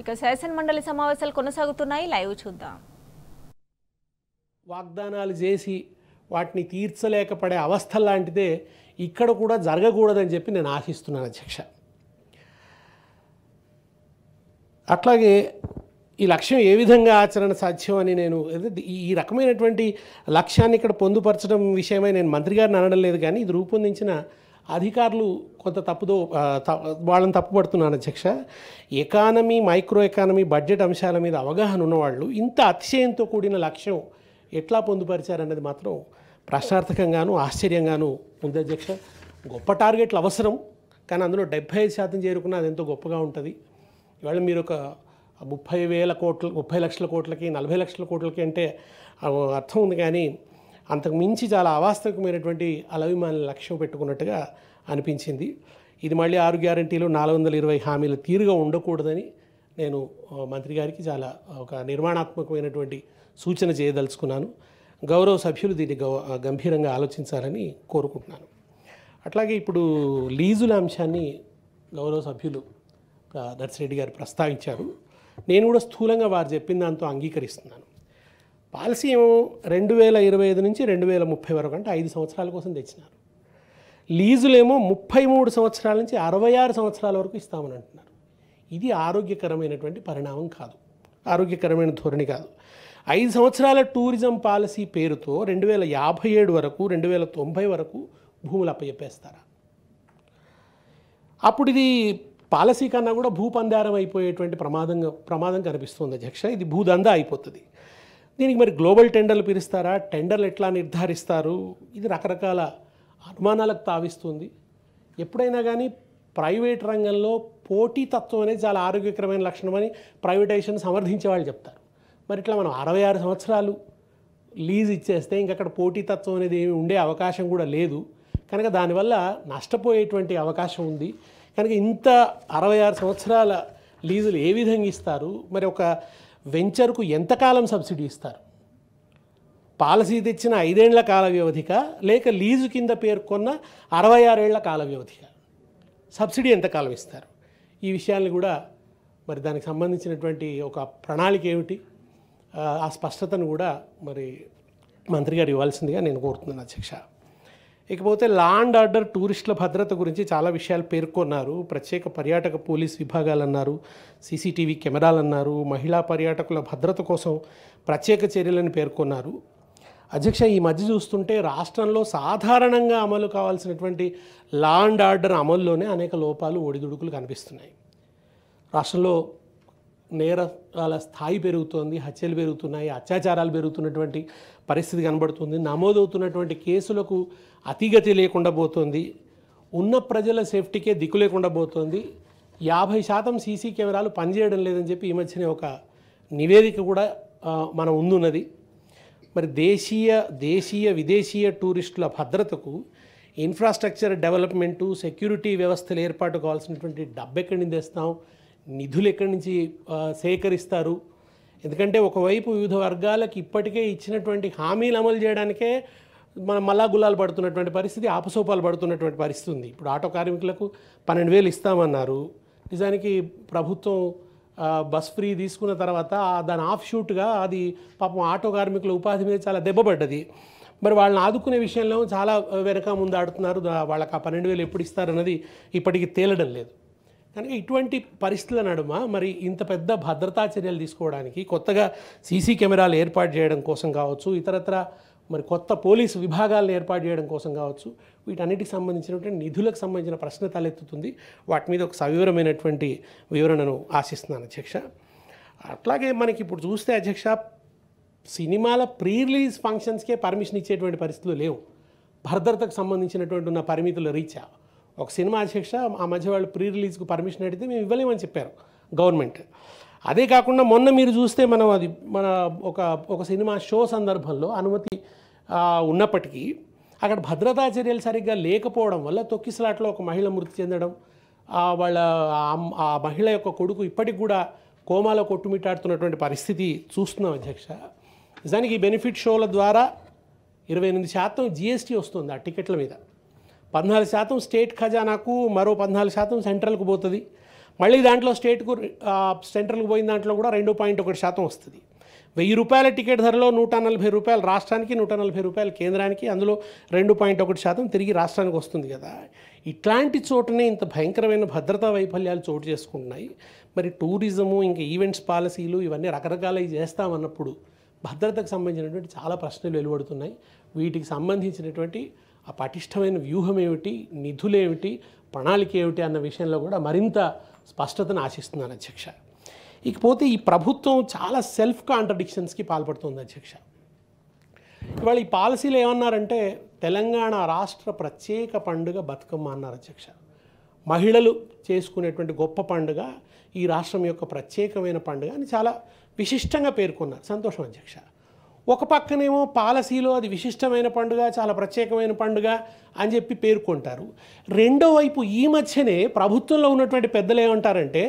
ఇక శాసన మండలి సమావేశాలు కొనసాగుతున్నాయి. లైవ్ చూద్దాం. వాగ్దానాలు చేసి వాటిని తీర్చలేకపోయే అవస్థ లాంటిదే ఇక్కడ కూడా జరగకూడదని చెప్పి నేను ఆశిస్తున్నాను అధ్యక్ష. అట్లాగే ఈ లక్ష్యం ఏ విధంగా ఆచరణ సాధ్యం అని నేను ఈ రకమైనటువంటి లక్ష్యాన్ని ఇక్కడ పొందుపరచడం విషయమై నేను మంత్రి గారిని అనడం లేదు, కానీ ఇది రూపొందించిన అధికారులు కొంత తప్పుదో వాళ్ళని తప్పుపడుతున్నాను అధ్యక్ష. ఎకానమీ, మైక్రో ఎకానమీ, బడ్జెట్ అంశాల మీద అవగాహన ఉన్నవాళ్ళు ఇంత అతిశయంతో కూడిన లక్ష్యం ఎట్లా పొందుపరిచారన్నది మాత్రం ప్రశ్నార్థకంగాను ఆశ్చర్యంగాను ఉంది అధ్యక్ష. గొప్ప టార్గెట్లు అవసరం, కానీ అందులో 75% చేరుకున్న అది ఎంతో గొప్పగా ఉంటుంది. ఇవాళ మీరు ఒక 30 లక్షల కోట్లకి 40 లక్షల కోట్లకి అంటే అర్థం ఉంది, కానీ అంతకు మించి చాలా అవాస్తవికమైనటువంటి అలవిమాన లక్ష్యం పెట్టుకున్నట్టుగా అనిపించింది. ఇది మళ్ళీ 6 గ్యారంటీలు 420 హామీలు తీరుగా ఉండకూడదని నేను మంత్రి గారికి చాలా ఒక నిర్మాణాత్మకమైనటువంటి సూచన చేయదలుచుకున్నాను. గౌరవ సభ్యులు దీన్ని గంభీరంగా ఆలోచించాలని కోరుకుంటున్నాను. అట్లాగే ఇప్పుడు లీజుల అంశాన్ని గౌరవ సభ్యులు నర్సిరెడ్డి గారు ప్రస్తావించారు. నేను కూడా స్థూలంగా వారు చెప్పిన దాంతో అంగీకరిస్తున్నాను. పాలసీ ఏమో 2025 నుంచి 2030 వరకు అంటే 5 సంవత్సరాల కోసం తెచ్చినారు. లీజులేమో 33 సంవత్సరాల నుంచి 66 సంవత్సరాల వరకు ఇస్తామని అంటున్నారు. ఇది ఆరోగ్యకరమైనటువంటి పరిణామం కాదు, ఆరోగ్యకరమైన ధోరణి కాదు. 5 సంవత్సరాల టూరిజం పాలసీ పేరుతో 2057 వరకు 2090 వరకు భూములు అప్పచెప్పేస్తారా? అప్పుడు ఇది పాలసీ కన్నా కూడా భూపందారం అయిపోయేటువంటి ప్రమాదం కనిపిస్తుంది అధ్యక్ష. ఇది భూదందా అయిపోతుంది. దీనికి మరి గ్లోబల్ టెండర్లు పిలుస్తారా? టెండర్లు ఎట్లా నిర్ధారిస్తారు? ఇది రకరకాల అనుమానాలకు తావిస్తుంది. ఎప్పుడైనా కానీ ప్రైవేట్ రంగంలో పోటీతత్వం అనేది చాలా ఆరోగ్యకరమైన లక్షణమని ప్రైవేటైజేషన్ సమర్థించే వాళ్ళు చెప్తారు. మరి ఇట్లా మనం 66 సంవత్సరాలు లీజ్ ఇచ్చేస్తే ఇంకక్కడ పోటీతత్వం అనేది ఏమి ఉండే అవకాశం కూడా లేదు. కనుక దానివల్ల నష్టపోయేటువంటి అవకాశం ఉంది. కనుక ఇంత 66 సంవత్సరాల లీజులు ఏ విధంగా ఇస్తారు? మరి ఒక వెంచర్కు ఎంతకాలం సబ్సిడీ ఇస్తారు? పాలసీ తెచ్చిన 5 ఏళ్ల కాల వ్యవధిక, లేక లీజు కింద పేర్కొన్న 66 ఏళ్ల కాల వ్యవధిక? సబ్సిడీ ఎంతకాలం ఇస్తారు? ఈ విషయాన్ని కూడా మరి దానికి సంబంధించినటువంటి ఒక ప్రణాళిక ఏమిటి, ఆ స్పష్టతను కూడా మరి మంత్రి గారు ఇవ్వాల్సిందిగా నేను కోరుతున్నాను అధ్యక్ష. ఇకపోతే లా అండ్ ఆర్డర్, టూరిస్టుల భద్రత గురించి చాలా విషయాలు పేర్కొన్నారు. ప్రత్యేక పర్యాటక పోలీస్ విభాగాలు అన్నారు, సీసీటీవీ కెమెరాలు అన్నారు, మహిళా పర్యాటకుల భద్రత కోసం ప్రత్యేక చర్యలను పేర్కొన్నారు. అధ్యక్ష, ఈ మధ్య చూస్తుంటే రాష్ట్రంలో సాధారణంగా అమలు కావాల్సినటువంటి లా అండ్ ఆర్డర్ అమల్లోనే అనేక లోపాలు, ఒడిదుడుకులు కనిపిస్తున్నాయి. రాష్ట్రంలో నేరాల స్థాయి పెరుగుతోంది, హత్యలు పెరుగుతున్నాయి, అత్యాచారాలు పెరుగుతున్నటువంటి పరిస్థితి కనబడుతుంది. నమోదవుతున్నటువంటి కేసులకు అతిగతి లేకుండా పోతుంది. ఉన్న ప్రజల సేఫ్టీకే దిక్కు లేకుండా పోతుంది. 50% సీసీ కెమెరాలు పనిచేయడం లేదని చెప్పి ఈ మధ్యనే ఒక నివేదిక కూడా మన ముందున్నది. మరి దేశీయ విదేశీయ టూరిస్టుల భద్రతకు ఇన్ఫ్రాస్ట్రక్చర్ డెవలప్మెంటు, సెక్యూరిటీ వ్యవస్థలు ఏర్పాటు కావాల్సినటువంటి డబ్బు ఎక్కడి నుంచి తెస్తాం, నిధులు ఎక్కడి నుంచి సేకరిస్తారు? ఎందుకంటే ఒకవైపు వివిధ వర్గాలకు ఇప్పటికే ఇచ్చినటువంటి హామీలు అమలు చేయడానికే మనం మళ్ళా గుల్లాలు పడుతున్నటువంటి పరిస్థితి, ఆపసోపాలు పడుతున్నటువంటి పరిస్థితి ఉంది. ఇప్పుడు ఆటో కార్మికులకు 12,000 ఇస్తామన్నారు. నిజానికి ప్రభుత్వం బస్ ఫ్రీ తీసుకున్న తర్వాత దాని ఆఫ్ షూట్గా అది పాపం ఆటో కార్మికుల ఉపాధి మీద చాలా దెబ్బపడ్డది. మరి వాళ్ళని ఆదుకునే విషయంలో చాలా వెనక ముందు ఆడుతున్నారు. వాళ్ళకి ఆ 12,000 ఎప్పుడు ఇస్తారన్నది ఇప్పటికీ తేలడం లేదు. కనుక ఇటువంటి పరిస్థితుల నడుమ మరి ఇంత పెద్ద భద్రతా చర్యలు తీసుకోవడానికి, కొత్తగా సీసీ కెమెరాలు ఏర్పాటు చేయడం కోసం కావచ్చు, ఇతరత్ర మరి కొత్త పోలీసు విభాగాలను ఏర్పాటు చేయడం కోసం కావచ్చు, వీటన్నిటికి సంబంధించినటువంటి నిధులకు సంబంధించిన ప్రశ్న తలెత్తుతుంది. వాటి మీద ఒక సవివరమైనటువంటి వివరణను ఆశిస్తున్నాను అధ్యక్ష. అట్లాగే మనకి ఇప్పుడు చూస్తే అధ్యక్ష, సినిమాల ప్రీ రిలీజ్ ఫంక్షన్స్కే పర్మిషన్ ఇచ్చేటువంటి పరిస్థితులు లేవు. భద్రతకు సంబంధించినటువంటి ఉన్న పరిమితుల రీత్యా ఒక సినిమా అధ్యక్ష ఆ మధ్య వాళ్ళు ప్రీ రిలీజ్కు పర్మిషన్ అడిగితే మేము ఇవ్వలేమని చెప్పారు గవర్నమెంట్. అదే కాకుండా మొన్న మీరు చూస్తే మన ఒక సినిమా షో సందర్భంలో అనుమతి ఉన్నప్పటికీ అక్కడ భద్రతా చర్యలు సరిగ్గా లేకపోవడం వల్ల తొక్కిసలాట్లో ఒక మహిళ మృతి చెందడం, ఆ మహిళ యొక్క కొడుకు ఇప్పటికి కూడా కోమాలో కొట్టుమిట్టాడుతున్నటువంటి పరిస్థితి చూస్తున్నాం అధ్యక్ష. నిజానికి ఈ బెనిఫిట్ షోల ద్వారా 28% GST వస్తుంది ఆ టికెట్ల మీద. 14% స్టేట్ ఖజానాకు, మరో 14% సెంట్రల్కు పోతుంది. మళ్ళీ దాంట్లో స్టేట్కు సెంట్రల్కి పోయిన దాంట్లో కూడా 2.1% వస్తుంది. 1000 రూపాయల టికెట్ ధరలో 140 రూపాయలు రాష్ట్రానికి, 140 రూపాయలు కేంద్రానికి, అందులో 2.1% తిరిగి రాష్ట్రానికి వస్తుంది కదా. ఇట్లాంటి చోటనే ఇంత భయంకరమైన భద్రతా వైఫల్యాలు చోటు చేసుకుంటున్నాయి. మరి టూరిజము ఇంకా ఈవెంట్స్ పాలసీలు ఇవన్నీ రకరకాలవి చేస్తామన్నప్పుడు భద్రతకు సంబంధించినటువంటి చాలా ప్రశ్నలు వెలువడుతున్నాయి. వీటికి సంబంధించినటువంటి ఆ పటిష్టమైన వ్యూహం ఏమిటి, నిధులు ఏమిటి, ప్రణాళిక ఏమిటి అన్న విషయంలో కూడా మరింత స్పష్టతను ఆశిస్తున్నాను అధ్యక్ష. ఇకపోతే ఈ ప్రభుత్వం చాలా సెల్ఫ్ కాంట్రడిక్షన్స్కి పాల్పడుతుంది అధ్యక్ష. ఇవాళ ఈ పాలసీలు ఏమన్నారంటే తెలంగాణ రాష్ట్ర ప్రత్యేక పండుగ బతుకమ్మ అన్నారు అధ్యక్ష. మహిళలు చేసుకునేటువంటి గొప్ప పండుగ, ఈ రాష్ట్రం యొక్క ప్రత్యేకమైన పండుగ అని చాలా విశిష్టంగా పేర్కొన్నారు. సంతోషం అధ్యక్ష. ఒక పక్కనేమో పాలసీలో అది విశిష్టమైన పండుగ, చాలా ప్రత్యేకమైన పండుగ అని చెప్పి పేర్కొంటారు. రెండో వైపు ఈ మధ్యనే ప్రభుత్వంలో ఉన్నటువంటి పెద్దలు ఏమంటారంటే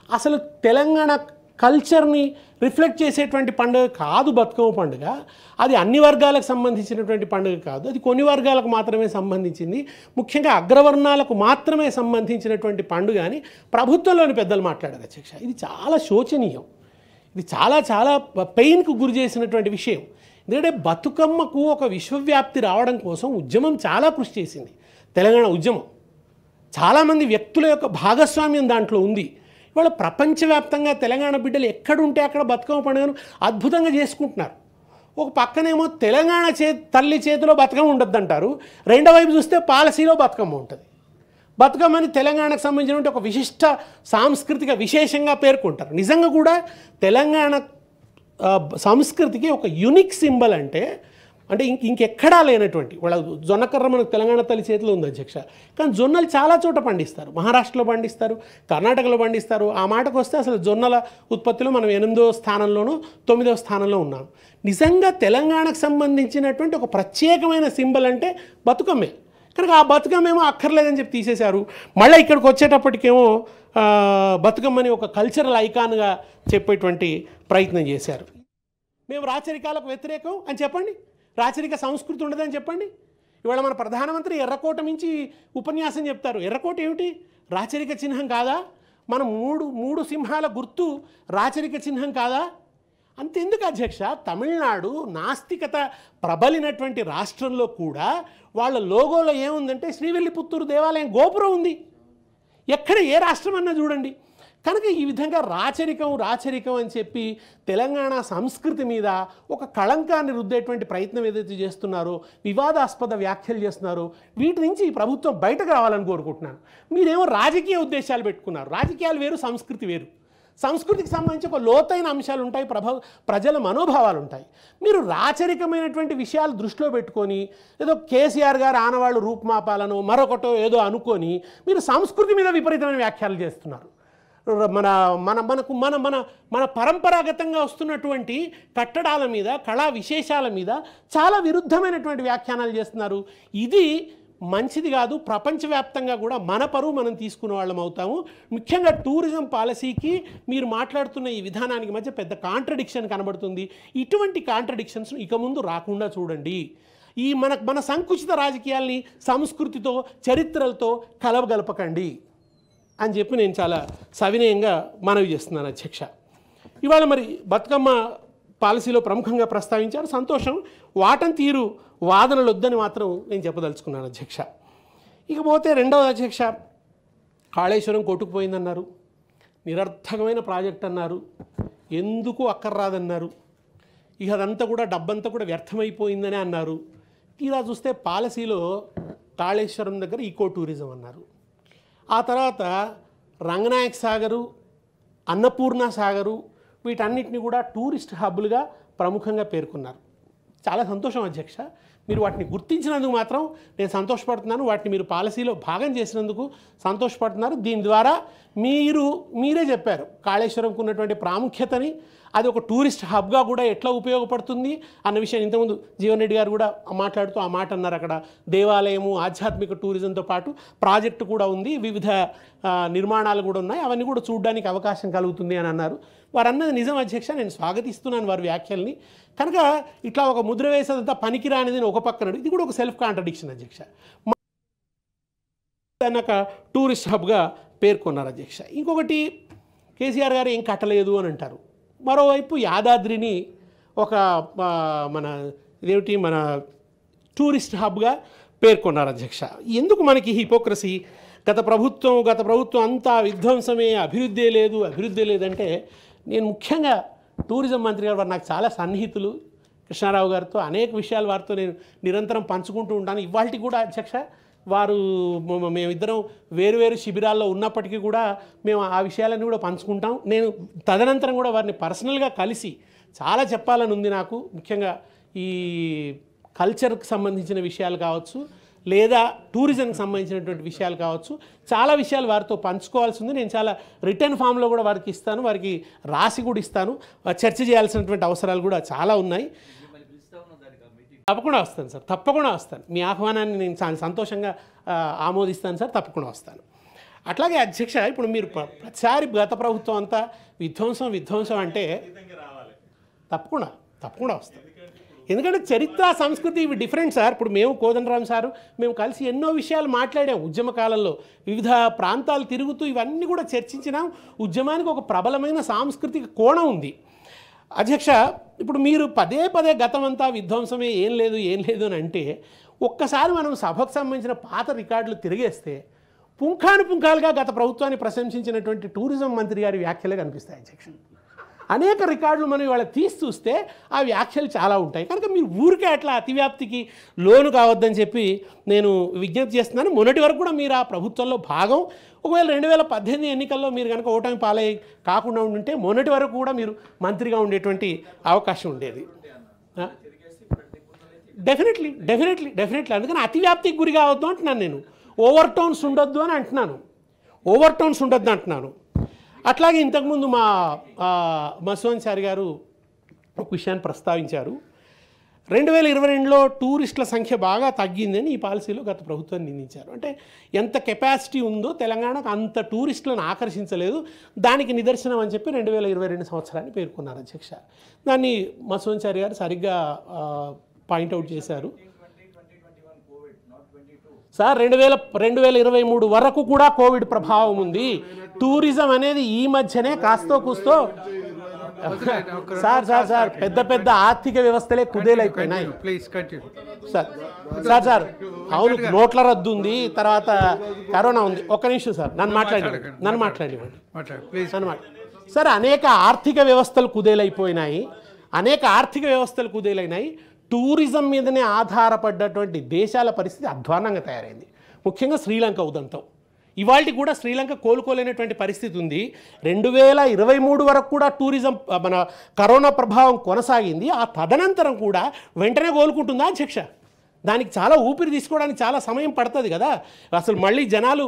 అసలు తెలంగాణ కల్చర్ని రిఫ్లెక్ట్ చేసేటువంటి పండుగ కాదు బతుకమ్మ పండుగ, అది అన్ని వర్గాలకు సంబంధించినటువంటి పండుగ కాదు, అది కొన్ని వర్గాలకు మాత్రమే సంబంధించింది, ముఖ్యంగా అగ్రవర్ణాలకు మాత్రమే సంబంధించినటువంటి పండుగ అని ప్రభుత్వంలోని పెద్దలు మాట్లాడారు అధ్యక్ష. ఇది చాలా శోచనీయం. ఇది చాలా చాలా పెయిన్కు గురి చేసినటువంటి విషయం. ఎందుకంటే బతుకమ్మకు ఒక విశ్వవ్యాప్తి రావడం కోసం ఉద్యమం చాలా కృషి చేసింది. తెలంగాణ ఉద్యమం చాలామంది వ్యక్తుల యొక్క భాగస్వామ్యం దాంట్లో ఉంది. ఇవాళ ప్రపంచవ్యాప్తంగా తెలంగాణ బిడ్డలు ఎక్కడుంటే అక్కడ బతుకమ్మ పండుగను అద్భుతంగా చేసుకుంటున్నారు. ఒక పక్కనేమో తెలంగాణ తల్లి చేతిలో బతుకమ్మ ఉండద్దు అంటారు, రెండో వైపు చూస్తే పాలసీలో బతుకమ్మ ఉంటుంది. బతుకమ్మని తెలంగాణకు సంబంధించిన ఒక విశిష్ట సాంస్కృతిక విశేషంగా పేర్కొంటారు. నిజంగా కూడా తెలంగాణ సంస్కృతికి ఒక యూనిక్ సింబల్ అంటే ఇంకెక్కడా లేనటువంటి వాళ్ళ జొన్నకర్ర మనకు తెలంగాణ తల్లి చేతిలో ఉంది అధ్యక్ష. కానీ జొన్నలు చాలా చోట పండిస్తారు. మహారాష్ట్రలో పండిస్తారు, కర్ణాటకలో పండిస్తారు. ఆ మాటకు వస్తే అసలు జొన్నల ఉత్పత్తిలో మనం 8వ స్థానంలోనూ 9వ స్థానంలో ఉన్నాం. నిజంగా తెలంగాణకు సంబంధించినటువంటి ఒక ప్రత్యేకమైన సింబల్ అంటే బతుకమ్మే. కనుక ఆ బతుకమ్మేమో అక్కర్లేదని చెప్పి తీసేశారు. మళ్ళీ ఇక్కడికి వచ్చేటప్పటికేమో బతుకమ్మని ఒక కల్చరల్ ఐకాన్గా చెప్పేటువంటి ప్రయత్నం చేశారు. మేము రాచరికాలకు వ్యతిరేకం అని చెప్పండి, రాచరిక సంస్కృతి ఉండదని చెప్పండి. ఇవాళ మన ప్రధానమంత్రి ఎర్రకోట మించి ఉపన్యాసం చెప్తారు. ఎర్రకోట ఏమిటి, రాచరిక చిహ్నం కాదా? మన మూడు సింహాల గుర్తు రాచరిక చిహ్నం కాదా? అంతెందుకు అధ్యక్ష, తమిళనాడు నాస్తికత ప్రబలినటువంటి రాష్ట్రంలో కూడా వాళ్ళ లోగోలో ఏముందంటే శ్రీవిల్లిపుత్తూరు దేవాలయం గోపురం ఉంది. ఎక్కడ ఏ రాష్ట్రం అన్నా చూడండి. కనుక ఈ విధంగా రాచరికం అని చెప్పి తెలంగాణ సంస్కృతి మీద ఒక కళంకాన్ని రుద్దేటువంటి ప్రయత్నం ఏదైతే చేస్తున్నారో, వివాదాస్పద వ్యాఖ్యలు చేస్తున్నారో, వీటి నుంచి ఈ ప్రభుత్వం బయటకు రావాలని కోరుకుంటున్నాను. మీరేమో రాజకీయ ఉద్దేశాలు పెట్టుకున్నారు. రాజకీయాలు వేరు, సంస్కృతి వేరు. సంస్కృతికి సంబంధించి ఒక లోతైన అంశాలు ఉంటాయి, ప్రజల మనోభావాలు ఉంటాయి. మీరు రాచరికమైనటువంటి విషయాలు దృష్టిలో పెట్టుకొని ఏదో కేసీఆర్ గారు ఆనవాళ్ళు రూపుమాపాలను మరొకటో ఏదో అనుకొని మీరు సంస్కృతి మీద విపరీతమైన వ్యాఖ్యలు చేస్తున్నారు. మన పరంపరాగతంగా వస్తున్నటువంటి కట్టడాల మీద, కళా విశేషాల మీద చాలా విరుద్ధమైనటువంటి వ్యాఖ్యానాలు చేస్తున్నారు. ఇది మంచిది కాదు. ప్రపంచవ్యాప్తంగా కూడా మన పరువు మనం తీసుకునే వాళ్ళం అవుతాము. ముఖ్యంగా టూరిజం పాలసీకి మీరు మాట్లాడుతున్న ఈ విధానానికి మధ్య పెద్ద కాంట్రడిక్షన్ కనబడుతుంది. ఇటువంటి కాంట్రడిక్షన్స్ ఇక ముందు రాకుండా చూడండి. ఈ మన సంకుచిత రాజకీయాల్ని సంస్కృతితో, చరిత్రలతో కలవగలపకండి అని చెప్పి నేను చాలా సవినయంగా మనవి చేస్తున్నాను అధ్యక్ష. ఇవాళ మరి బతుకమ్మ పాలసీలో ప్రముఖంగా ప్రస్తావించారు, సంతోషం. వాటం తీరు వాదనలు వద్దని మాత్రం నేను చెప్పదలుచుకున్నాను అధ్యక్ష. ఇకపోతే రెండవది అధ్యక్ష, కాళేశ్వరం కొట్టుకుపోయిందన్నారు, నిరర్థకమైన ప్రాజెక్ట్ అన్నారు, ఎందుకు అక్కర్రాదన్నారు, ఇక అదంతా కూడా డబ్బంతా కూడా వ్యర్థమైపోయిందని అన్నారు. తీరా చూస్తే పాలసీలో కాళేశ్వరం దగ్గర ఈకో టూరిజం అన్నారు. ఆ తర్వాత రంగనాయక సాగరు, అన్నపూర్ణ సాగరు, వీటన్నిటిని కూడా టూరిస్ట్ హబ్బులుగా ప్రముఖంగా పేర్కొన్నారు. చాలా సంతోషం అధ్యక్ష. మీరు వాటిని గుర్తించినందుకు మాత్రం నేను సంతోషపడుతున్నాను. వాటిని మీరు పాలసీలో భాగం చేసినందుకు సంతోషపడుతున్నారు. దీని ద్వారా మీరే చెప్పారు కాళేశ్వరంకు ఉన్నటువంటి ప్రాముఖ్యతని, అది ఒక టూరిస్ట్ హబ్గా కూడా ఎట్లా ఉపయోగపడుతుంది అన్న విషయం ఇంతకుముందు జీవన్ రెడ్డి గారు కూడా మాట్లాడుతూ ఆ మాట అన్నారు. అక్కడ దేవాలయము, ఆధ్యాత్మిక టూరిజంతో పాటు ప్రాజెక్టు కూడా ఉంది, వివిధ నిర్మాణాలు కూడా ఉన్నాయి, అవన్నీ కూడా చూడడానికి అవకాశం కలుగుతుంది అని అన్నారు. వారు అన్నది నిజం అధ్యక్ష, నేను స్వాగతిస్తున్నాను వారి వ్యాఖ్యల్ని. కనుక ఇట్లా ఒక ముద్ర వేసేదంతా పనికిరానిది ఒక పక్కన, ఇది కూడా ఒక సెల్ఫ్ కాంట్రడిక్షన్ అధ్యక్ష. దాన్ని ఒక టూరిస్ట్ హబ్గా పేర్కొన్నారు అధ్యక్ష. ఇంకొకటి కేసీఆర్ గారు ఏం కట్టలేదు అని అంటారు. మరోవైపు యాదాద్రిని ఒక మన ఇదేమిటి మన టూరిస్ట్ హబ్గా పేర్కొన్నారు అధ్యక్ష. ఎందుకు మనకి హిపోక్రసీ? గత ప్రభుత్వం అంతా విధ్వంసమే, అభివృద్ధి లేదంటే నేను ముఖ్యంగా టూరిజం మంత్రి గారు నాకు చాలా సన్నిహితులు. కృష్ణారావు గారితో అనేక విషయాలు వారితో నేను నిరంతరం పంచుకుంటూ ఉంటాను. ఇవాళకి కూడా అధ్యక్ష వారు మేమిద్దరం వేరు శిబిరాల్లో ఉన్నప్పటికీ కూడా మేము ఆ విషయాలన్నీ కూడా పంచుకుంటాం. నేను తదనంతరం కూడా వారిని పర్సనల్గా కలిసి చాలా చెప్పాలని ఉంది నాకు. ముఖ్యంగా ఈ కల్చర్కి సంబంధించిన విషయాలు కావచ్చు, లేదా టూరిజంకి సంబంధించినటువంటి విషయాలు కావచ్చు, చాలా విషయాలు వారితో పంచుకోవాల్సి ఉంది. నేను చాలా రిటర్న్ ఫామ్లో కూడా వారికి ఇస్తాను, వారికి రాసి కూడా ఇస్తాను. చర్చ చేయాల్సినటువంటి అవసరాలు కూడా చాలా ఉన్నాయి. తప్పకుండా వస్తాను సార్, తప్పకుండా వస్తాను. మీ ఆహ్వానాన్ని నేను చాలా సంతోషంగా ఆమోదిస్తాను సార్, తప్పకుండా వస్తాను. అట్లాగే అధ్యక్ష, ఇప్పుడు మీరు ప్రతిసారి గత ప్రభుత్వం అంతా విధ్వంసం అంటే తప్పకుండా వస్తాను. ఎందుకంటే చరిత్ర సంస్కృతి ఇవి డిఫరెంట్ సార్. ఇప్పుడు మేము కోదండరామ్ సారు మేము కలిసి ఎన్నో విషయాలు మాట్లాడాం. ఉద్యమ కాలంలో వివిధ ప్రాంతాలు తిరుగుతూ ఇవన్నీ కూడా చర్చించినాం. ఉద్యమానికి ఒక ప్రబలమైన సాంస్కృతిక కోణం ఉంది అధ్యక్ష. ఇప్పుడు మీరు పదే గతం అంతా విధ్వంసమే, ఏం లేదు అని అంటే ఒక్కసారి మనం సభకు సంబంధించిన పాత రికార్డులు తిరిగేస్తే పుంఖానుపుంఖాలుగా గత ప్రభుత్వాన్ని ప్రశంసించినటువంటి టూరిజం మంత్రి గారి వ్యాఖ్యలే కనిపిస్తాయి అధ్యక్ష. అనేక రికార్డులు మనం ఇవాళ తీసి చూస్తే ఆ వ్యాఖ్యలు చాలా ఉంటాయి. కనుక మీరు ఊరికే అట్లా అతివ్యాప్తికి లోను కావద్దని చెప్పి నేను విజ్ఞప్తి చేస్తున్నాను. మొన్నటి వరకు కూడా మీరు ఆ ప్రభుత్వంలో భాగం. ఒకవేళ 2018 ఎన్నికల్లో మీరు కనుక ఓటమి పాలై కాకుండా ఉండుంటే మొన్నటి వరకు కూడా మీరు మంత్రిగా ఉండేటువంటి అవకాశం ఉండేది. డెఫినెట్లీ అందుకని అతివ్యాప్తికి గురి కావద్దు అంటున్నాను. నేను ఓవర్ టోన్స్ ఉండొద్దు అని అంటున్నాను. అట్లాగే ఇంతకుముందు మా మసోన్సారి గారు ఒక విషయాన్ని ప్రస్తావించారు. 2022లో టూరిస్టుల సంఖ్య బాగా తగ్గిందని ఈ పాలసీలో గత ప్రభుత్వాన్ని నిందించారు. అంటే ఎంత కెపాసిటీ ఉందో తెలంగాణకు అంత టూరిస్టులను ఆకర్షించలేదు, దానికి నిదర్శనం అని చెప్పి 2022 సంవత్సరాన్ని పేర్కొన్నారు అధ్యక్ష. దాన్ని మసోన్సారి గారు సరిగ్గా పాయింట్అవుట్ చేశారు. సార్ 2023 వరకు కూడా కోవిడ్ ప్రభావం ఉంది. టూరిజం అనేది ఈ మధ్యనే కాస్తో కూస్తో సార్ పెద్ద ఆర్థిక వ్యవస్థలే కుదేలైపోయినాయి సార్. అవును, నోట్ల రద్దు ఉంది, తర్వాత కరోనా ఉంది. ఒక్క నిమిషం సార్, నన్ను మాట్లాడివ్వండి సార్. అనేక ఆర్థిక వ్యవస్థలు కుదేలైనాయి. టూరిజం మీదనే ఆధారపడ్డటువంటి దేశాల పరిస్థితి అధ్వాన్నంగా తయారైంది. ముఖ్యంగా శ్రీలంక ఉదంతం. ఇవాళ కూడా శ్రీలంక కోలుకోలేనటువంటి పరిస్థితి ఉంది. 2023 వరకు కూడా టూరిజం మన కరోనా ప్రభావం కొనసాగింది. ఆ తదనంతరం కూడా వెంటనే కోలుకుంటుందా అధ్యక్ష? దానికి చాలా ఊపిరి తీసుకోవడానికి చాలా సమయం పడుతుంది కదా. అసలు మళ్ళీ జనాలు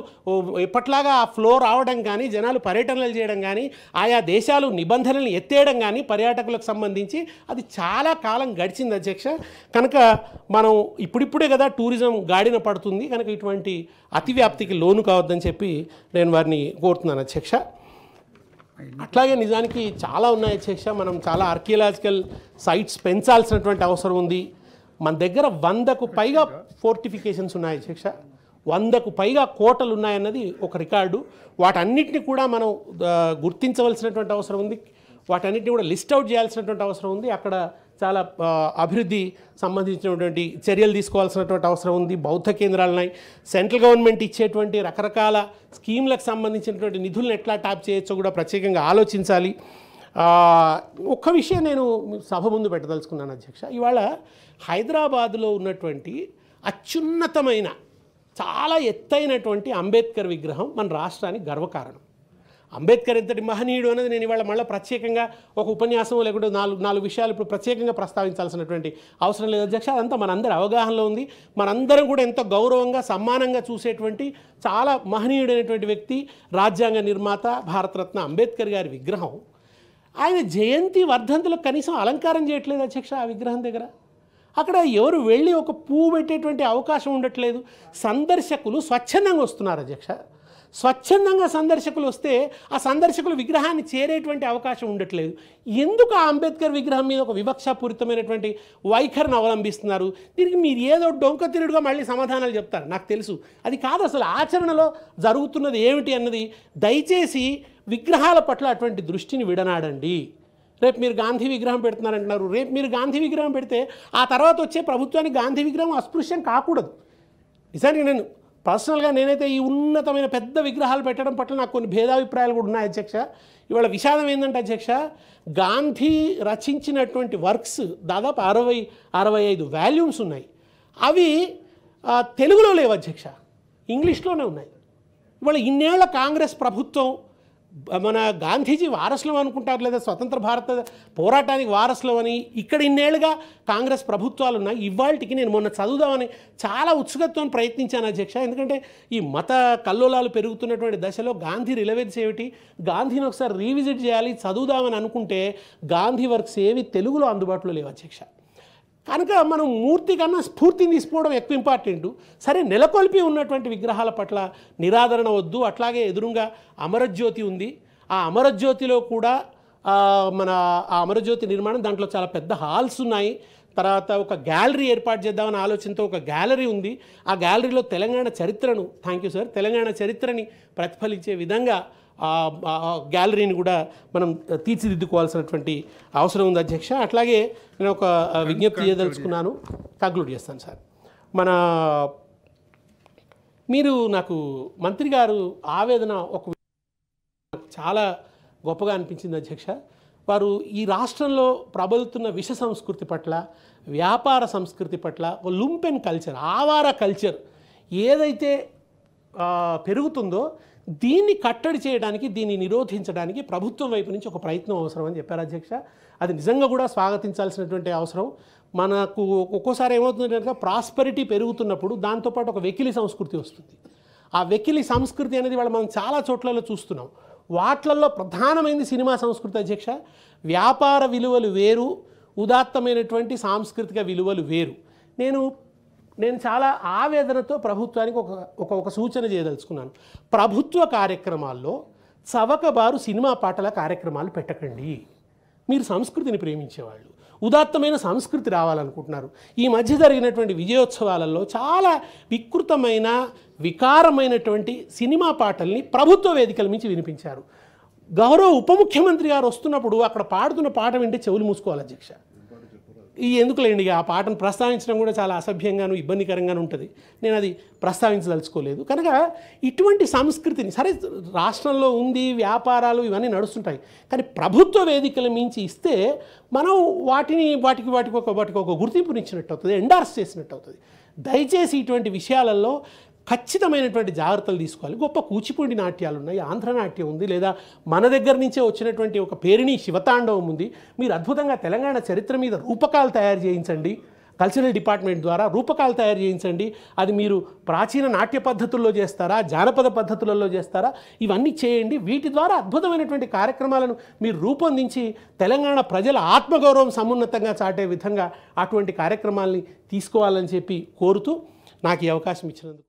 ఎప్పట్లాగా ఆ ఫ్లో రావడం కానీ, జనాలు పర్యటనలు చేయడం కానీ, ఆయా దేశాలు నిబంధనలు ఎత్తేయడం కానీ పర్యాటకులకు సంబంధించి అది చాలా కాలం గడిచింది అధ్యక్ష. కనుక మనం ఇప్పుడిప్పుడే కదా టూరిజం గాడిన పడుతుంది. కనుక ఇటువంటి అతివ్యాప్తికి లోను కావద్దని చెప్పి నేను వారిని కోరుతున్నాను అధ్యక్ష. అట్లాగే నిజానికి చాలా ఉన్నాయి అధ్యక్ష. మనం చాలా ఆర్కియలాజికల్ సైట్స్ పెంచాల్సినటువంటి అవసరం ఉంది. మన దగ్గర 100కు పైగా ఫోర్టిఫికేషన్స్ ఉన్నాయి అధ్యక్ష. 100కు పైగా కోటలు ఉన్నాయన్నది ఒక రికార్డు. వాటన్నిటిని కూడా మనం గుర్తించవలసినటువంటి అవసరం ఉంది. వాటన్నిటిని కూడా లిస్ట్ అవుట్ చేయాల్సినటువంటి అవసరం ఉంది. అక్కడ చాలా అభివృద్ధి సంబంధించినటువంటి చర్యలు తీసుకోవాల్సినటువంటి అవసరం ఉంది. బౌద్ధ కేంద్రాలు ఉన్నాయి. సెంట్రల్ గవర్నమెంట్ ఇచ్చేటువంటి రకరకాల స్కీమ్లకు సంబంధించినటువంటి నిధులను ఎట్లా ట్యాప్ చేయొచ్చో కూడా ప్రత్యేకంగా ఆలోచించాలి. ఒక్క విషయం నేను సభ ముందు పెట్టదలుచుకున్నాను అధ్యక్ష. ఇవాళ హైదరాబాదులో ఉన్నటువంటి అత్యున్నతమైన చాలా ఎత్తైనటువంటి అంబేద్కర్ విగ్రహం మన రాష్ట్రానికి గర్వకారణం. అంబేద్కర్ ఎంతటి మహనీయుడు అనేది నేను ఇవాళ మళ్ళీ ప్రత్యేకంగా ఒక ఉపన్యాసం లేకుంటే నాలుగు విషయాలు ఇప్పుడు ప్రత్యేకంగా ప్రస్తావించాల్సినటువంటి అవసరం లేదు అధ్యక్ష. అదంతా మనందరి అవగాహనలో ఉంది. మనందరం కూడా ఎంతో గౌరవంగా సమ్మానంగా చూసేటువంటి చాలా మహనీయుడైనటువంటి వ్యక్తి, రాజ్యాంగ నిర్మాత, భారతరత్న అంబేద్కర్ గారి విగ్రహం. ఆయన జయంతి వర్ధంతులకు కనీసం అలంకారం చేయట్లేదు అధ్యక్ష. ఆ విగ్రహం దగ్గర అక్కడ ఎవరు వెళ్ళి ఒక పువ్వు పెట్టేటువంటి అవకాశం ఉండట్లేదు. సందర్శకులు స్వచ్ఛందంగా వస్తున్నారు అధ్యక్ష. స్వచ్ఛందంగా సందర్శకులు వస్తే ఆ సందర్శకులు విగ్రహాన్ని చేరేటువంటి అవకాశం ఉండట్లేదు. ఎందుకు ఆ అంబేద్కర్ విగ్రహం మీద ఒక వివక్షాపూరితమైనటువంటి వైఖరిని అవలంబిస్తున్నారు? దీనికి మీరు ఏదో డొంక తిరుగుడుగా మళ్ళీ సమాధానాలు చెప్తారు, నాకు తెలుసు. అది కాదు అసలు ఆచరణలో జరుగుతున్నది ఏమిటి అన్నది. దయచేసి విగ్రహాల పట్ల అటువంటి దృష్టిని విడనాడండి. రేపు మీరు గాంధీ విగ్రహం పెడుతున్నారంటున్నారు. రేపు మీరు గాంధీ విగ్రహం పెడితే ఆ తర్వాత వచ్చే ప్రభుత్వానికి గాంధీ విగ్రహం అస్పృశ్యం కాకూడదు. నిజానికి నేను పర్సనల్గా నేనైతే ఈ ఉన్నతమైన పెద్ద విగ్రహాలు పెట్టడం పట్ల నాకు కొన్ని భేదాభిప్రాయాలు కూడా ఉన్నాయి అధ్యక్ష. ఇవాళ విషాదం ఏంటంటే అధ్యక్ష, గాంధీ రచించినటువంటి వర్క్స్ దాదాపు 60-65 వాల్యూమ్స్ ఉన్నాయి. అవి తెలుగులో లేవు అధ్యక్ష, ఇంగ్లీష్లోనే ఉన్నాయి. ఇవాళ ఇన్నేళ్ల కాంగ్రెస్ ప్రభుత్వం మన గాంధీజీ వారసులం అనుకుంటారు, లేదా స్వతంత్ర భారత పోరాటానికి వారసులం అని ఇక్కడ ఇన్నేళ్లుగా కాంగ్రెస్ ప్రభుత్వాలు ఉన్నాయి. ఇవాళకి నేను మొన్న చదువుదామని చాలా ఉత్సుకతతో ప్రయత్నించాను అధ్యక్ష. ఎందుకంటే ఈ మత కల్లోలాలు పెరుగుతున్నటువంటి దశలో గాంధీ రిలవెన్స్ ఏమిటి, గాంధీని ఒకసారి రీవిజిట్ చేయాలి, చదువుదామని అనుకుంటే గాంధీ వర్క్స్ ఏవి తెలుగులో అందుబాటులో లేవు అధ్యక్ష. కనుక మనం మూర్తి కన్నా స్ఫూర్తిని తీసుకోవడం ఎక్కువ ఇంపార్టెంట్. సరే, నెలకొల్పి ఉన్నటువంటి విగ్రహాల పట్ల నిరాదరణ వద్దు. అట్లాగే ఎదురుగా అమరజ్యోతి ఉంది. ఆ అమరజ్యోతిలో కూడా మన ఆ అమరజ్యోతి నిర్మాణం, దాంట్లో చాలా పెద్ద హాల్స్ ఉన్నాయి. తర్వాత ఒక గ్యాలరీ ఏర్పాటు చేద్దామని ఆలోచనతో ఒక గ్యాలరీ ఉంది. ఆ గ్యాలరీలో తెలంగాణ చరిత్రను, థ్యాంక్ యూ సార్, తెలంగాణ చరిత్రని ప్రతిఫలించే విధంగా గ్యాలరీని కూడా మనం తీర్చిదిద్దుకోవాల్సినటువంటి అవసరం ఉంది అధ్యక్ష. అట్లాగే నేను ఒక విజ్ఞప్తి చేయదలుచుకున్నాను, కంక్లూడ్ చేస్తాను సార్. మీరు నాకు మంత్రి గారు ఆవేదన చాలా గొప్పగా అనిపించింది అధ్యక్ష. వారు ఈ రాష్ట్రంలో ప్రబలుతున్న విష సంస్కృతి పట్ల, వ్యాపార సంస్కృతి పట్ల, ఒక లుంపెన్ కల్చర్, ఆవార కల్చర్ ఏదైతే పెరుగుతుందో దీన్ని కట్టడి చేయడానికి, దీన్ని నిరోధించడానికి ప్రభుత్వం వైపు నుంచి ఒక ప్రయత్నం అవసరం అని చెప్పారు అధ్యక్ష. అది నిజంగా కూడా స్వాగతించాల్సినటువంటి అవసరం. మనకు ఒక్కోసారి ఏమవుతుందంటే కనుక ప్రాస్పరిటీ పెరుగుతున్నప్పుడు దాంతోపాటు ఒక వెకిలి సంస్కృతి వస్తుంది. ఆ వెకిలి సంస్కృతి అనేది వాళ్ళు మనం చాలా చోట్లలో చూస్తున్నాం. వాట్లల్లో ప్రధానమైనది సినిమా సంస్కృతి అధ్యక్ష. వ్యాపార విలువలు వేరు, ఉదాత్తమైనటువంటి సాంస్కృతిక విలువలు వేరు. నేను చాలా ఆవేదనతో ప్రభుత్వానికి ఒక సూచన చేయదలుచుకున్నాను. ప్రభుత్వ కార్యక్రమాల్లో చవకబారు సినిమా పాటల కార్యక్రమాలు పెట్టకండి. మీరు సంస్కృతిని ప్రేమించేవాళ్ళు, ఉదాత్తమైన సంస్కృతి రావాలనుకుంటున్నారు. ఈ మధ్య జరిగినటువంటి విజయోత్సవాలలో చాలా వికృతమైన, వికారమైనటువంటి సినిమా పాటల్ని ప్రభుత్వ వేదికల నుంచి వినిపించారు. గౌరవ ఉప ముఖ్యమంత్రి గారు వస్తున్నప్పుడు అక్కడ పాడుతున్న పాట వింటే చెవులు మూసుకోవాలి అధ్యక్ష. ఎందుకులేండి, ఆ పాటను ప్రస్తావించడం కూడా చాలా అసభ్యంగాను ఇబ్బందికరంగాను ఉంటుంది. నేను అది ప్రస్తావించదలుచుకోలేదు. కనుక ఇటువంటి సంస్కృతిని, సరే రాష్ట్రంలో ఉంది, వ్యాపారాలు ఇవన్నీ నడుస్తుంటాయి, కానీ ప్రభుత్వ వేదికల మించి ఇస్తే మనం వాటికి ఒక గుర్తింపునిచ్చినట్టు అవుతుంది, ఎండార్స్ చేసినట్టు అవుతుంది. దయచేసి ఇటువంటి విషయాలలో ఖచ్చితమైనటువంటి జాగ్రత్తలు తీసుకోవాలి. గొప్ప కూచిపూడి నాట్యాలు ఉన్నాయి, ఆంధ్ర నాట్యం ఉంది, లేదా మన దగ్గర నుంచే వచ్చినటువంటి ఒక పేరిణి శివతాండవం ఉంది. మీరు అద్భుతంగా తెలంగాణ చరిత్ర మీద రూపకాలు తయారు చేయించండి, కల్చరల్ డిపార్ట్మెంట్ ద్వారా రూపకాలు తయారు చేయించండి. అది మీరు ప్రాచీన నాట్య పద్ధతుల్లో చేస్తారా, జానపద పద్ధతులలో చేస్తారా, ఇవన్నీ చేయండి. వీటి ద్వారా అద్భుతమైనటువంటి కార్యక్రమాలను మీరు రూపొందించి తెలంగాణ ప్రజల ఆత్మగౌరవం సమున్నతంగా చాటే విధంగా అటువంటి కార్యక్రమాల్ని తీసుకోవాలని చెప్పి కోరుతూ నాకు ఈ అవకాశం ఇచ్చినందుకు